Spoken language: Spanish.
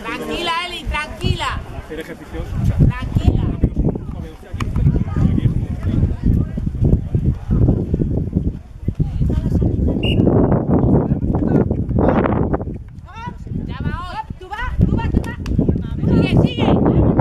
Tranquila, Eli, tranquila. Hacer ejercicios. Tranquila. Ya va, tú vas. Sigue, sigue.